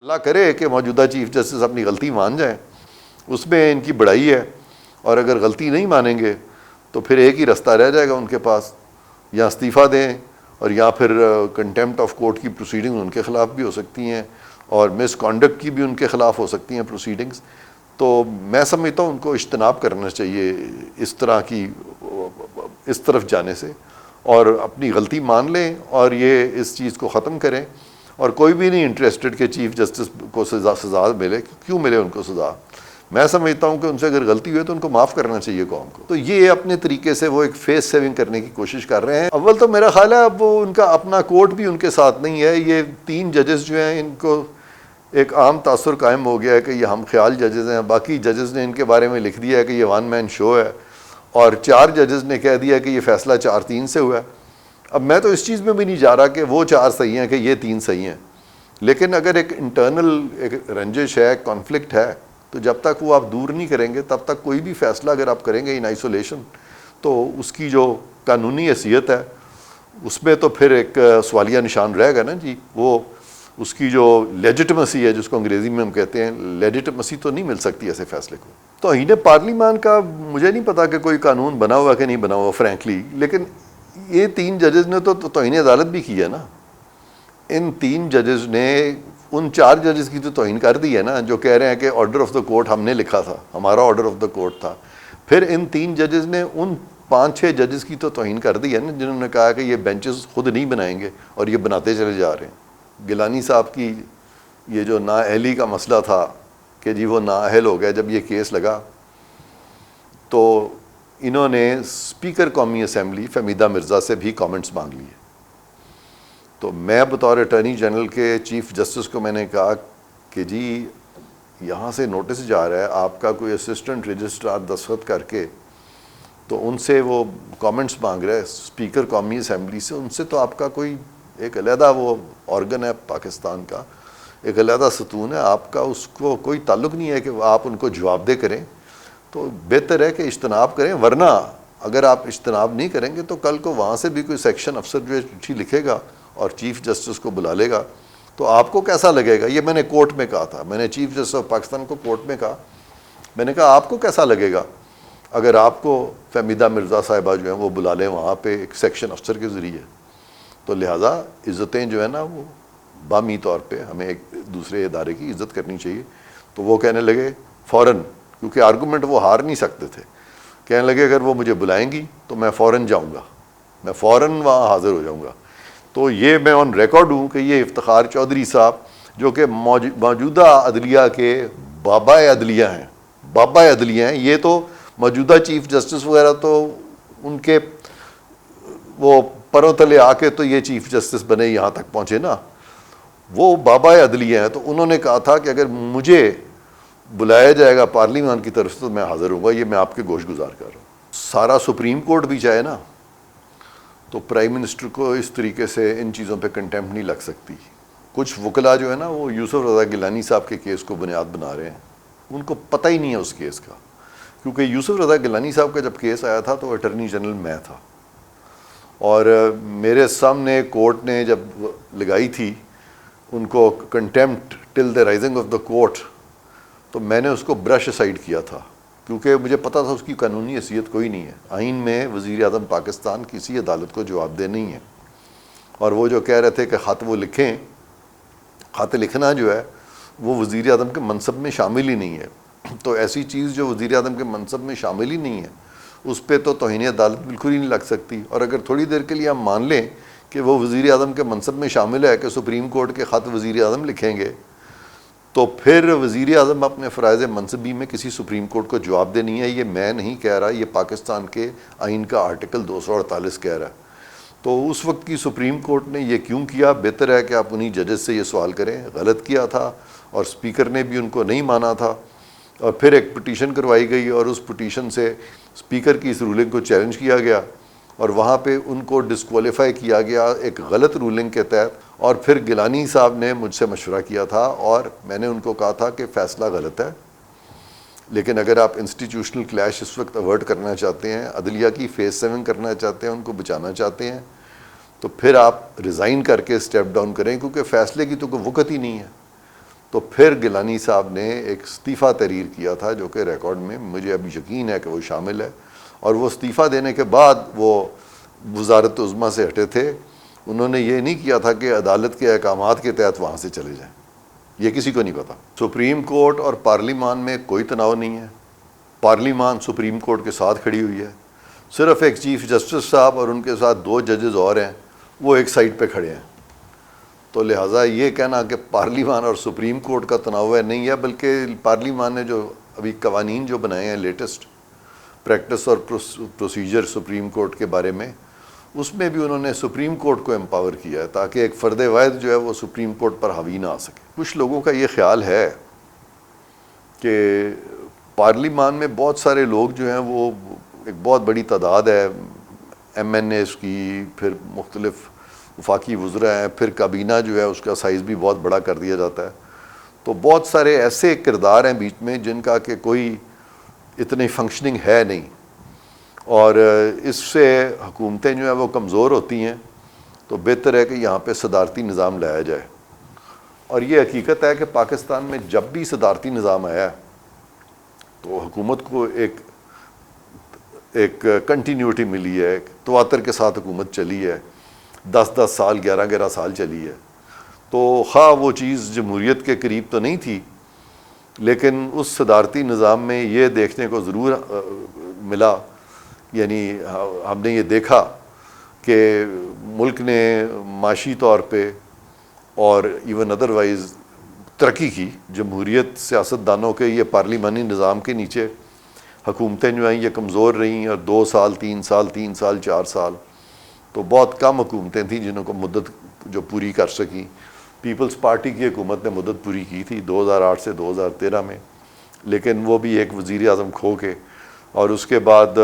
اللہ کرے کہ موجودہ چیف جسٹس اپنی غلطی مان جائیں، اس میں ان کی بڑائی ہے، اور اگر غلطی نہیں مانیں گے تو پھر ایک ہی رستہ رہ جائے گا ان کے پاس، یا استعفیٰ دیں اور یا پھر کنٹیمپٹ آف کورٹ کی پروسیڈنگ ان کے خلاف بھی ہو سکتی ہیں، اور مس کانڈکٹ کی بھی ان کے خلاف ہو سکتی ہیں پروسیڈنگز۔ تو میں سمجھتا ہوں ان کو اجتناب کرنا چاہیے اس طرح کی اس طرف جانے سے، اور اپنی غلطی مان لیں اور یہ اس چیز کو ختم کریں۔ اور کوئی بھی نہیں انٹرسٹڈ کہ چیف جسٹس کو سزا ملے، کیوں ملے ان کو سزا؟ میں سمجھتا ہوں کہ ان سے اگر غلطی ہوئی تو ان کو معاف کرنا چاہیے قوم کو۔ تو یہ اپنے طریقے سے وہ ایک فیس سیونگ کرنے کی کوشش کر رہے ہیں۔ اول تو میرا خیال ہے اب وہ ان کا اپنا کورٹ بھی ان کے ساتھ نہیں ہے، یہ 3 ججز جو ہیں ان کو ایک عام تاثر قائم ہو گیا ہے کہ یہ ہم خیال ججز ہیں، باقی ججز نے ان کے بارے میں لکھ دیا ہے کہ یہ 1 مین شو ہے، اور 4 ججز نے کہہ دیا کہ یہ فیصلہ 4-3 سے ہوا ہے۔ اب میں تو اس چیز میں بھی نہیں جا رہا کہ وہ 4 صحیح ہیں کہ یہ 3 صحیح ہیں، لیکن اگر ایک انٹرنل ایک رنجش ہے، کانفلکٹ ہے، تو جب تک وہ آپ دور نہیں کریں گے تب تک کوئی بھی فیصلہ اگر آپ کریں گے ان آئسولیشن تو اس کی جو قانونی حیثیت ہے اس میں تو پھر ایک سوالیہ نشان رہے گا نا جی۔ وہ اس کی جو لیجٹمیسی ہے، جس کو انگریزی میں ہم کہتے ہیں، لیجٹمیسی تو نہیں مل سکتی ایسے فیصلے کو۔ توہین پارلیمان کا مجھے نہیں پتا کہ کوئی قانون بنا ہوا کہ نہیں بنا ہوا فرینکلی، لیکن یہ 3 ججز نے تو توہین عدالت بھی کی ہے نا۔ ان 3 ججز نے ان 4 ججز کی تو توہین کر دی ہے نا، جو کہہ رہے ہیں کہ آرڈر آف دا کورٹ ہم نے لکھا تھا، ہمارا آرڈر آف دا کورٹ تھا۔ پھر ان 3 ججز نے ان 5-6 ججز کی تو توہین کر دی ہے نا، جنہوں نے کہا کہ یہ بینچز خود نہیں بنائیں گے اور یہ بناتے چلے جا رہے ہیں۔ گیلانی صاحب کی یہ جو نااہلی کا مسئلہ تھا کہ جی وہ نااہل ہو گئے، جب یہ کیس لگا تو انہوں نے اسپیکر قومی اسمبلی فہمیدہ مرزا سے بھی کامنٹس مانگ لیے۔ تو میں بطور اٹارنی جنرل کے چیف جسٹس کو میں نے کہا کہ جی یہاں سے نوٹس جا رہا ہے، آپ کا کوئی اسسٹنٹ رجسٹرار دستخط کر کے تو ان سے وہ کامنٹس مانگ رہا ہے اسپیکر قومی اسمبلی سے، ان سے تو آپ کا کوئی ایک علیحدہ وہ آرگن ہے پاکستان کا، ایک علیحدہ ستون ہے آپ کا، اس کو کوئی تعلق نہیں ہے کہ آپ ان کو جواب دہ کریں۔ تو بہتر ہے کہ اجتناب کریں، ورنہ اگر آپ اجتناب نہیں کریں گے تو کل کو وہاں سے بھی کوئی سیکشن افسر جو چٹھی لکھے گا اور چیف جسٹس کو بلا لے گا تو آپ کو کیسا لگے گا؟ یہ میں نے کورٹ میں کہا تھا، میں نے چیف جسٹس آف پاکستان کو کورٹ میں کہا، میں نے کہا آپ کو کیسا لگے گا اگر آپ کو فہمیدہ مرزا صاحبہ جو ہیں وہ بلا لیں وہاں پہ ایک سیکشن افسر کے ذریعے؟ تو لہٰذا عزتیں جو ہے نا وہ باہمی طور پہ ہمیں ایک دوسرے ادارے کی عزت کرنی چاہیے۔ تو وہ کہنے لگے فوراً، کیونکہ آرگومنٹ وہ ہار نہیں سکتے تھے، کہنے لگے اگر وہ مجھے بلائیں گی تو میں فوراً جاؤں گا، میں فوراً وہاں حاضر ہو جاؤں گا۔ تو یہ میں آن ریکارڈ ہوں کہ یہ افتخار چودھری صاحب جو کہ موجودہ عدلیہ کے بابا عدلیہ ہیں، بابا عدلیہ ہیں، یہ تو موجودہ چیف جسٹس وغیرہ تو ان کے وہ پروں تلے آ کے تو یہ چیف جسٹس بنے یہاں تک پہنچے نا، وہ بابا عدلیہ ہیں۔ تو انہوں نے کہا تھا کہ اگر مجھے بلایا جائے گا پارلیمان کی طرف سے تو میں حاضر ہوں گا، یہ میں آپ کے گوش گزار کر رہا ہوں۔ سارا سپریم کورٹ بھی چاہے نا تو پرائم منسٹر کو اس طریقے سے ان چیزوں پہ کنٹیمپٹ نہیں لگ سکتی۔ کچھ وکلا جو ہے نا وہ یوسف رضا گیلانی صاحب کے کیس کو بنیاد بنا رہے ہیں، ان کو پتہ ہی نہیں ہے اس کیس کا، کیونکہ یوسف رضا گیلانی صاحب کا جب کیس آیا تھا تو اٹارنی جنرل میں تھا، اور میرے سامنے کورٹ نے جب لگائی تھی ان کو contempt till the rising of the court, تو میں نے اس کو برش اسائڈ کیا تھا، کیونکہ مجھے پتا تھا اس کی قانونی حیثیت کوئی نہیں ہے۔ آئین میں وزیر اعظم پاکستان کسی عدالت کو جواب دہ نہیں ہے، اور وہ جو کہہ رہے تھے کہ خط وہ لکھیں، خط لکھنا جو ہے وہ وزیر اعظم کے منصب میں شامل ہی نہیں ہے۔ تو ایسی چیز جو وزیر اعظم کے منصب میں شامل ہی نہیں ہے اس پہ تو توہین عدالت بالکل ہی نہیں لگ سکتی۔ اور اگر تھوڑی دیر کے لیے ہم مان لیں کہ وہ وزیر اعظم کے منصب میں شامل ہے کہ سپریم کورٹ کے خط وزیر اعظم لکھیں گے، تو پھر وزیر اعظم اپنے فرائض منصبی میں کسی سپریم کورٹ کو جواب دہ نہیں ہے۔ یہ میں نہیں کہہ رہا، یہ پاکستان کے آئین کا آرٹیکل 248 کہہ رہا ہے۔ تو اس وقت کی سپریم کورٹ نے یہ کیوں کیا؟ بہتر ہے کہ آپ انہی ججز سے یہ سوال کریں، غلط کیا تھا اور اسپیکر نے بھی ان کو نہیں مانا تھا، اور پھر ایک پٹیشن کروائی گئی اور اس پٹیشن سے اسپیکر کی اس رولنگ کو چیلنج کیا گیا، اور وہاں پہ ان کو ڈسکوالیفائی کیا گیا ایک غلط رولنگ کے تحت۔ اور پھر گیلانی صاحب نے مجھ سے مشورہ کیا تھا اور میں نے ان کو کہا تھا کہ فیصلہ غلط ہے، لیکن اگر آپ انسٹیٹیوشنل کلیش اس وقت اوائڈ کرنا چاہتے ہیں، عدلیہ کی فیس سیونگ کرنا چاہتے ہیں، ان کو بچانا چاہتے ہیں، تو پھر آپ ریزائن کر کے اسٹیپ ڈاؤن کریں، کیونکہ فیصلے کی تو کوئی وقت ہی نہیں ہے۔ تو پھر گیلانی صاحب نے ایک استعفیٰ تحریر کیا تھا جو کہ ریکارڈ میں مجھے ابھی یقین ہے کہ وہ شامل ہے، اور وہ استعفیٰ دینے کے بعد وہ وزارت عظمیٰ سے ہٹے تھے. انہوں نے یہ نہیں کیا تھا کہ عدالت کے احکامات کے تحت وہاں سے چلے جائیں، یہ کسی کو نہیں پتا. سپریم کورٹ اور پارلیمان میں کوئی تناؤ نہیں ہے. پارلیمان سپریم کورٹ کے ساتھ کھڑی ہوئی ہے، صرف ایک چیف جسٹس صاحب اور ان کے ساتھ 2 ججز اور ہیں، وہ ایک سائڈ پہ کھڑے ہیں. تو لہٰذا یہ کہنا کہ پارلیمان اور سپریم کورٹ کا تناؤ ہے، نہیں ہے، بلکہ پارلیمان نے جو ابھی قوانین جو بنائے ہیں لیٹسٹ پریکٹس اور پروسیجر سپریم کورٹ کے بارے میں، اس میں بھی انہوں نے سپریم کورٹ کو امپاور کیا ہے تاکہ ایک فرد واحد جو ہے وہ سپریم کورٹ پر حاوی نہ آ سکے. کچھ لوگوں کا یہ خیال ہے کہ پارلیمان میں بہت سارے لوگ جو ہیں وہ ایک بہت بڑی تعداد ہے، ایم این ایز کی، پھر مختلف وفاقی وزراء ہیں، پھر کابینہ جو ہے اس کا سائز بھی بہت بڑا کر دیا جاتا ہے. تو بہت سارے ایسے کردار ہیں بیچ میں جن کا کہ کوئی اتنی فنکشننگ ہے نہیں، اور اس سے حکومتیں جو ہیں وہ کمزور ہوتی ہیں. تو بہتر ہے کہ یہاں پہ صدارتی نظام لایا جائے. اور یہ حقیقت ہے کہ پاکستان میں جب بھی صدارتی نظام آیا ہے تو حکومت کو ایک کنٹینیوٹی ملی ہے، ایک تواتر کے ساتھ حکومت چلی ہے، 10 سال 11 سال چلی ہے. تو خواہ وہ چیز جمہوریت کے قریب تو نہیں تھی، لیکن اس صدارتی نظام میں یہ دیکھنے کو ضرور ملا، یعنی ہم نے یہ دیکھا کہ ملک نے معاشی طور پہ اور ایون ادروائز ترقی کی. جمہوریت سیاستدانوں کے یہ پارلیمانی نظام کے نیچے حکومتیں جو ہیں یہ کمزور رہیں، اور 2 سال 3 سال 3 سال 4 سال تو بہت کم حکومتیں تھیں جنہوں کو مدت جو پوری کر سکیں. پیپلز پارٹی کی حکومت نے مدت پوری کی تھی 2008 سے 2013 میں، لیکن وہ بھی ایک وزیر اعظم کھو کے. اور اس کے بعد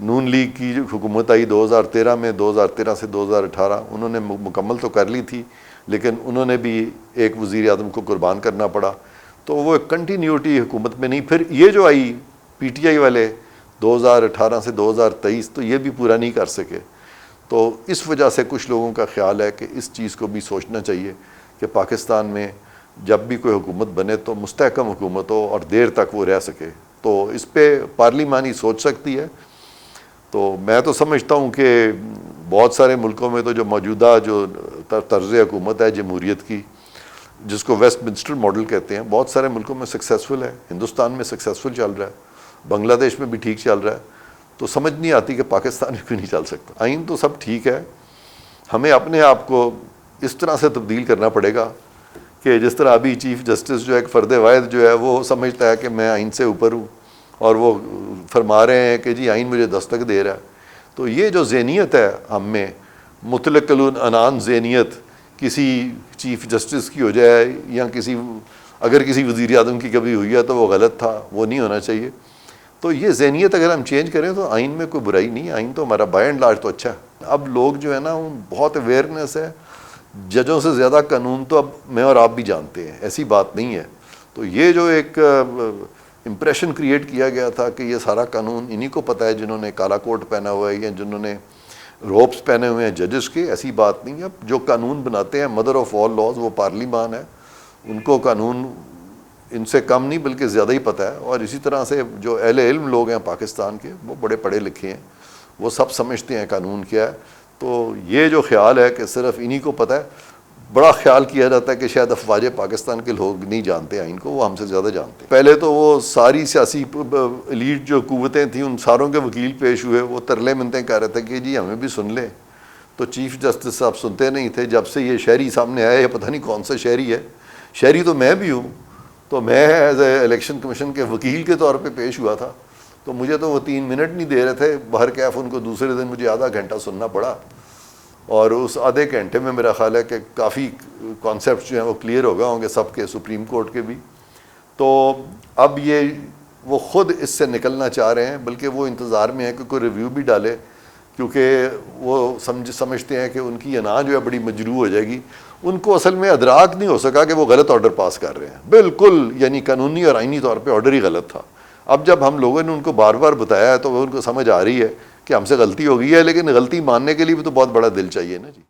نون لیگ کی حکومت آئی 2013 میں، 2013 سے 2018 انہوں نے مکمل تو کر لی تھی، لیکن انہوں نے بھی ایک وزیر اعظم کو قربان کرنا پڑا. تو وہ ایک کنٹینیوٹی حکومت میں نہیں. پھر یہ جو آئی پی ٹی آئی والے 2018 سے 2023 تو یہ بھی پورا نہیں کر سکے. تو اس وجہ سے کچھ لوگوں کا خیال ہے کہ اس چیز کو بھی سوچنا چاہیے کہ پاکستان میں جب بھی کوئی حکومت بنے تو مستحکم حکومت ہو اور دیر تک وہ رہ سکے. تو اس پہ پارلیمانی سوچ سکتی ہے. تو میں تو سمجھتا ہوں کہ بہت سارے ملکوں میں تو جو موجودہ جو طرز حکومت ہے جمہوریت کی، جس کو ویسٹ منسٹر ماڈل کہتے ہیں، بہت سارے ملکوں میں سکسیسفل ہے. ہندوستان میں سکسیسفل چل رہا ہے، بنگلہ دیش میں بھی ٹھیک چل رہا ہے. تو سمجھ نہیں آتی کہ پاکستان میں کیوں نہیں چل سکتا. آئین تو سب ٹھیک ہے، ہمیں اپنے آپ کو اس طرح سے تبدیل کرنا پڑے گا کہ جس طرح ابھی چیف جسٹس جو ایک فرد واحد جو ہے وہ سمجھتا ہے کہ میں آئین سے اوپر ہوں، اور وہ فرما رہے ہیں کہ جی آئین مجھے دستک دے رہا ہے. تو یہ جو ذہنیت ہے ہم میں، مطلق العنان ذہنیت، کسی چیف جسٹس کی ہو جائے یا اگر کسی وزیر اعظم کی کبھی ہوئی ہے تو وہ غلط تھا، وہ نہیں ہونا چاہیے. تو یہ ذہنیت اگر ہم چینج کریں تو آئین میں کوئی برائی نہیں ہے. آئین تو ہمارا بائی اینڈ لارج تو اچھا ہے. اب لوگ جو ہے نا بہت اویئرنیس ہے، ججوں سے زیادہ قانون تو اب میں اور آپ بھی جانتے ہیں، ایسی بات نہیں ہے. تو یہ جو ایک امپریشن کریٹ کیا گیا تھا کہ یہ سارا قانون انہی کو پتہ ہے جنہوں نے کالا کوٹ پہنا ہوا ہے یا جنہوں نے روبس پہنے ہوئے ہیں ججز کے، ایسی بات نہیں ہے. اب جو قانون بناتے ہیں مدر آف آل لاز وہ پارلیمان ہے، ان کو قانون ان سے کم نہیں بلکہ زیادہ ہی پتہ ہے. اور اسی طرح سے جو اہل علم لوگ ہیں پاکستان کے، وہ بڑے پڑھے لکھے ہیں، وہ سب سمجھتے ہیں قانون کیا ہے. تو یہ جو خیال ہے کہ صرف انہی کو پتہ ہے، بڑا خیال کیا جاتا ہے کہ شاید افواج پاکستان کے لوگ نہیں جانتے آئین کو، وہ ہم سے زیادہ جانتے ہیں. پہلے تو وہ ساری سیاسی ایلیٹ جو قوتیں تھیں ان ساروں کے وکیل پیش ہوئے، وہ ترلے منتیں کہہ رہے تھے کہ جی ہمیں بھی سن لیں. تو چیف جسٹس صاحب سنتے نہیں تھے. جب سے یہ شہری سامنے آیا، یہ پتہ نہیں کون سا شہری ہے، شہری تو میں بھی ہوں. تو میں ایز اے الیکشن کمیشن کے وکیل کے طور پہ پیش ہوا تھا. تو مجھے تو وہ 3 منٹ نہیں دے رہے تھے، باہر کیف ان کو دوسرے دن مجھے آدھا گھنٹہ سننا پڑا. اور اس آدھے گھنٹے میں میرا خیال ہے کہ کافی کانسیپٹس جو ہیں وہ کلیئر ہو گئے ہوں گے سب کے، سپریم کورٹ کے بھی. تو اب یہ وہ خود اس سے نکلنا چاہ رہے ہیں، بلکہ وہ انتظار میں ہے کہ کوئی ریویو بھی ڈالے، کیونکہ وہ سمجھتے ہیں کہ ان کی انا جو ہے بڑی مجروح ہو جائے گی. ان کو اصل میں ادراک نہیں ہو سکا کہ وہ غلط آرڈر پاس کر رہے ہیں بالکل، یعنی قانونی اور آئینی طور پہ آرڈر ہی غلط تھا. اب جب ہم لوگوں نے ان کو بار بار بتایا ہے تو وہ ان کو سمجھ آ رہی ہے کہ ہم سے غلطی ہو گئی ہے، لیکن غلطی ماننے کے لیے بھی تو بہت بڑا دل چاہیے نا جی.